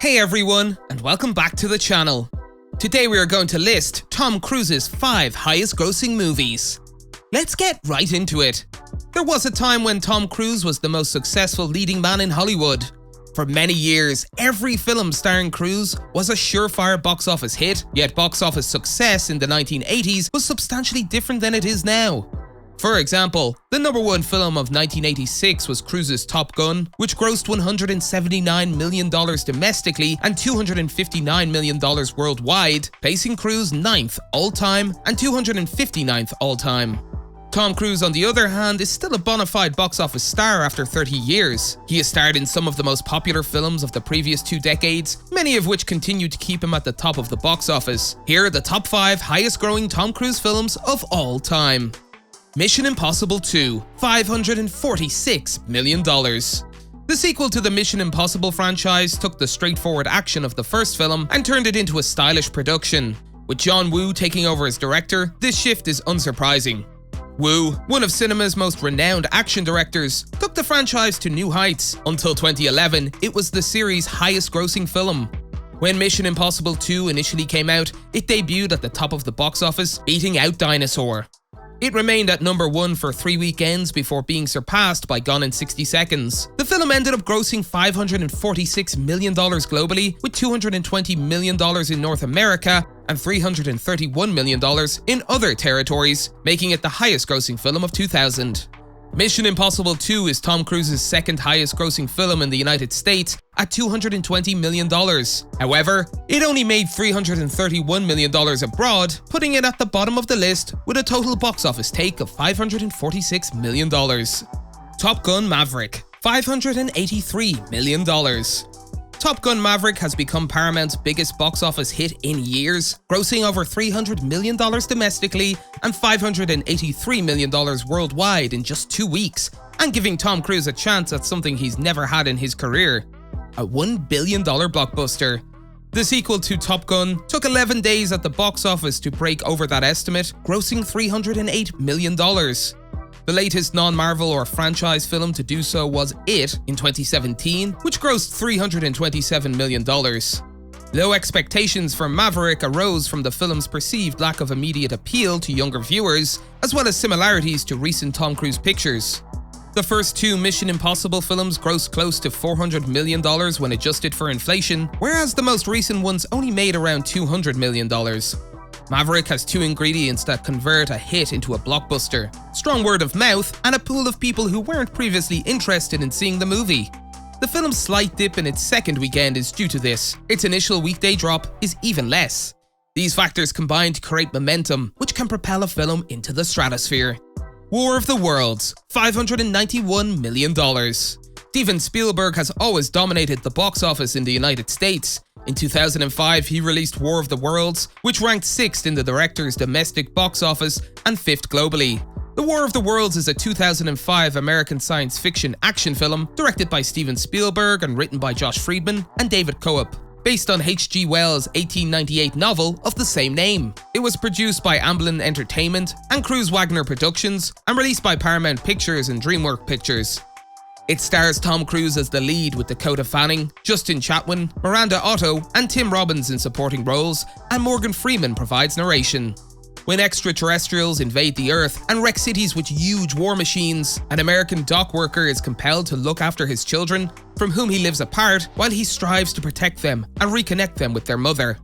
Hey everyone, and welcome back to the channel. Today we are going to list Tom Cruise's 5 highest grossing movies. Let's get right into it. There was a time when Tom Cruise was the most successful leading man in Hollywood. For many years, every film starring Cruise was a surefire box office hit, yet box office success in the 1980s was substantially different than it is now. For example, the #1 film of 1986 was Cruise's Top Gun, which grossed $179 million domestically and $259 million worldwide, placing Cruise 9th all-time and 259th all-time. Tom Cruise, on the other hand, is still a bona fide box office star after 30 years. He has starred in some of the most popular films of the previous 2 decades, many of which continue to keep him at the top of the box office. Here are the top 5 highest-growing Tom Cruise films of all time. Mission Impossible 2, $546 million. The sequel to the Mission Impossible franchise took the straightforward action of the first film and turned it into a stylish production. With John Woo taking over as director, this shift is unsurprising. Woo, one of cinema's most renowned action directors, took the franchise to new heights. Until 2011, it was the series' highest-grossing film. When Mission Impossible 2 initially came out, it debuted at the top of the box office, beating out Dinosaur. It remained at #1 for 3 weekends before being surpassed by Gone in 60 Seconds. The film ended up grossing $546 million globally, with $220 million in North America and $331 million in other territories, making it the highest-grossing film of 2000. Mission Impossible 2 is Tom Cruise's second highest-grossing film in the United States at $220 million. However, it only made $331 million abroad, putting it at the bottom of the list with a total box office take of $546 million. Top Gun Maverick, $583 million. Top Gun Maverick has become Paramount's biggest box office hit in years, grossing over $300 million domestically and $583 million worldwide in just 2 weeks, and giving Tom Cruise a chance at something he's never had in his career: a $1 billion blockbuster. The sequel to Top Gun took 11 days at the box office to break over that estimate, grossing $308 million. The latest non-Marvel or franchise film to do so was It in 2017, which grossed $327 million. Low expectations for Maverick arose from the film's perceived lack of immediate appeal to younger viewers, as well as similarities to recent Tom Cruise pictures. The first 2 Mission Impossible films grossed close to $400 million when adjusted for inflation, whereas the most recent ones only made around $200 million. Maverick has 2 ingredients that convert a hit into a blockbuster: strong word of mouth and a pool of people who weren't previously interested in seeing the movie. The film's slight dip in its second weekend is due to this. Its initial weekday drop is even less. These factors combine to create momentum, which can propel a film into the stratosphere. War of the Worlds, $591 million. Steven Spielberg has always dominated the box office in the United States. In 2005, he released War of the Worlds, which ranked 6th in the director's domestic box office and 5th globally. The War of the Worlds is a 2005 American science fiction action film directed by Steven Spielberg and written by Josh Friedman and David Coop, based on H.G. Wells' 1898 novel of the same name. It was produced by Amblin Entertainment and Cruise Wagner Productions and released by Paramount Pictures and DreamWorks Pictures. It stars Tom Cruise as the lead with Dakota Fanning, Justin Chatwin, Miranda Otto, and Tim Robbins in supporting roles, and Morgan Freeman provides narration. When extraterrestrials invade the Earth and wreck cities with huge war machines, an American dock worker is compelled to look after his children, from whom he lives apart, while he strives to protect them and reconnect them with their mother.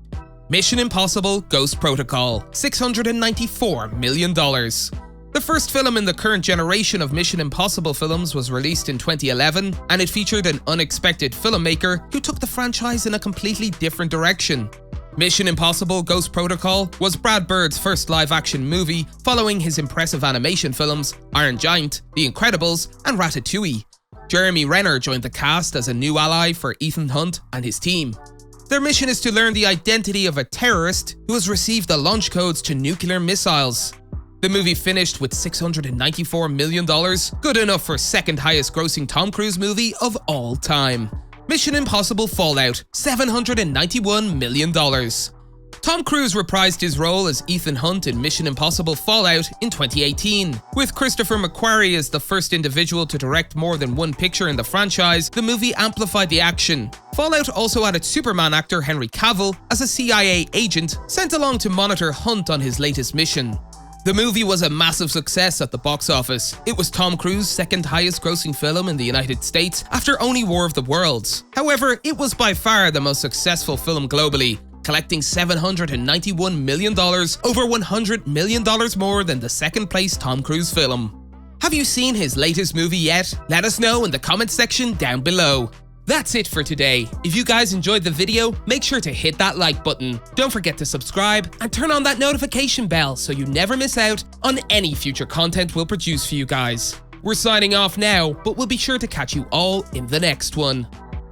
Mission Impossible Ghost Protocol, $694 million. The first film in the current generation of Mission Impossible films was released in 2011, and it featured an unexpected filmmaker who took the franchise in a completely different direction. Mission Impossible Ghost Protocol was Brad Bird's first live-action movie following his impressive animation films Iron Giant, The Incredibles, and Ratatouille. Jeremy Renner joined the cast as a new ally for Ethan Hunt and his team. Their mission is to learn the identity of a terrorist who has received the launch codes to nuclear missiles. The movie finished with $694 million, good enough for second highest grossing Tom Cruise movie of all time. Mission Impossible Fallout, $791 million. Tom Cruise reprised his role as Ethan Hunt in Mission Impossible Fallout in 2018. With Christopher McQuarrie as the first individual to direct more than one picture in the franchise, the movie amplified the action. Fallout also added Superman actor Henry Cavill as a CIA agent sent along to monitor Hunt on his latest mission. The movie was a massive success at the box office. It was Tom Cruise's second highest grossing film in the United States after only War of the Worlds. However, it was by far the most successful film globally, collecting $791 million, over $100 million more than the second place Tom Cruise film. Have you seen his latest movie yet? Let us know in the comments section down below. That's it for today. If you guys enjoyed the video, make sure to hit that like button. Don't forget to subscribe and turn on that notification bell so you never miss out on any future content we'll produce for you guys. We're signing off now, but we'll be sure to catch you all in the next one.